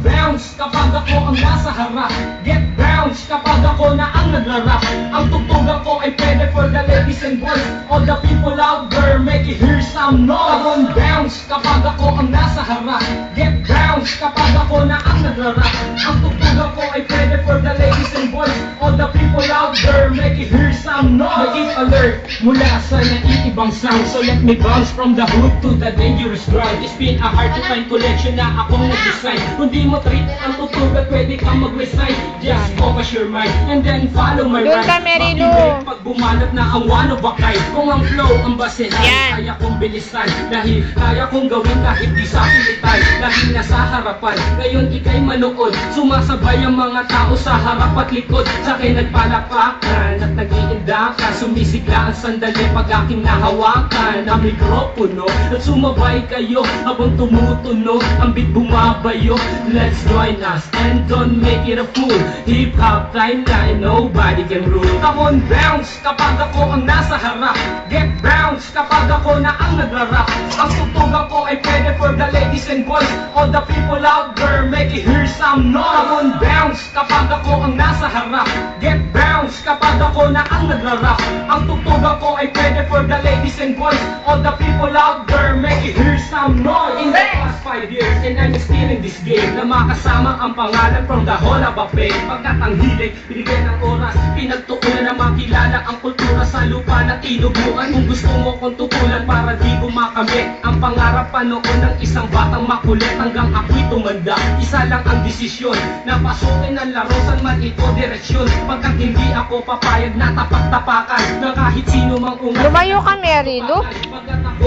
bounce kapag ako ang nasa harap. Get bounce kapag ako na ang nagrarap. Ang tugtugan ko ay pwede for the ladies and boys. All the people out there, make it hear some noise. Come on bounce kapag ako ang nasa harap. Get bounce kapag ako na ang nagrarap. Ang tugtugan ko ay pwede for the ladies and boys. All the people out there, make it hear some noise. Maging alert mula sa naiibang sound. So let me bounce from the hood to the dangerous ground. It's been a hard to find collection na akong nag-design. Kung di mo treat ang tutugan, pwede kang mag-resign. Just focus your mind and then follow my Doon rhyme. ka, Merilu. Makinig pag bumanat na ang one of a kind. Kung ang flow ang basehan, Yan. kaya kong bilisan. Dahil kaya kong gawin kahit di sa pilitan. Dahil nasa harapan, ngayon ikay manood. Sumasabay ang mga tao sa harap at likod. Sa akin nagpalapakan at nag-iindakan. Sumisigla ang sandali pag aking nahawakan ang mikropono. At sumabay kayo habang tumutunog. Ang beat bumabayo. Let's join us and don't make it a fool. Hip-hop timeline, nobody can rule. Come on bounce kapag ako ang nasa harap. Get bounce kapag ako na ang nagrarap. Ang tutugan ko ay pwede for the ladies and boys. All the people out there, make it hear some noise. Come on bounce kapag ako ang nasa harap. Get bounce kapag ako na ang nagrarap. Ang tutugan ko ay pwede for the ladies and boys. All the people out there, make it hear some noise. In the past 5 years, and I'm still in this game, na makasama ang pangalan from the whole of a fame. Pagkat ang hilig, binigyan ng oras, pinagtuunan na makilala ang kultura sa lupa na tinubuan. Kung gusto mo kong tutulan para di bumakamit ang pangarap pa noon ng isang batang makulit hanggang ako'y tumanda. Isa lang ang desisyon, na pasukin ang laro saan man ito direksyon. Pagkat hindi ako papayag na tapak-tapakan na kahit sino mang umat. Lumayo ka, Merilu.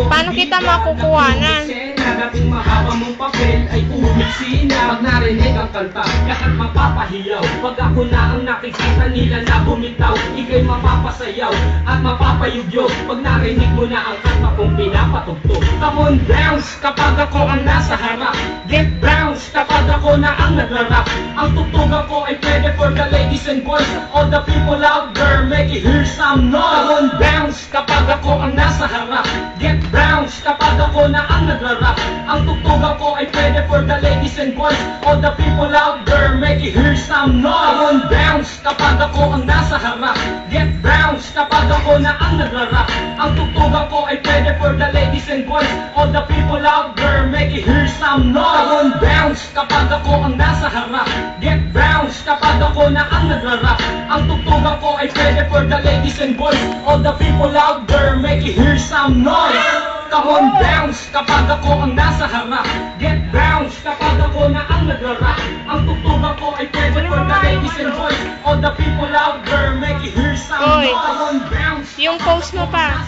Paano kita makukuhanan? Dating mahaba mong papel ay umiksi na. Pag narinig ang kanta, lahat mapapahiyaw. Pag ako na ang nakikita nila na bumitaw, ikay mapapasayaw at mapapayugyo. Pag narinig mo na ang kanta kong pinapatugtog. Come on bounce kapag ako ang nasa harap. Get bounce kapag ako na ang nagrarap. Ang tugtugan ko ay pwede for the ladies and boys. All the people out there, make it hear some noise. Come on bounce kapag ako ang nasa harap. Get bounce kapag ako na ang nagrarap. Ang tugtugan ko ay pwede for the ladies and boys. All the people out there, make it hear some noise. Come on bounce kapag ako ang nasa harap. Get bounce kapag ako na ang nagrarap. Ang tugtugan ko ay pwede for the ladies and boys. All the people out there, make it hear some noise. Come on bounce kapag ako ang nasa harap. Get bounce kapag ako na ang nagrarap. Ang tugtugan ko ay pwede for the ladies and boys. All the people out there, make it hear some noise. Come on bounce kapag ako ang nasa harap. Get bounce kapag ako na ang nagrarap. Ang tugtugan ko ay pwede for the ladies and boys. All the people out there, make it hear some noise. Come on bounce Yung post mo pa.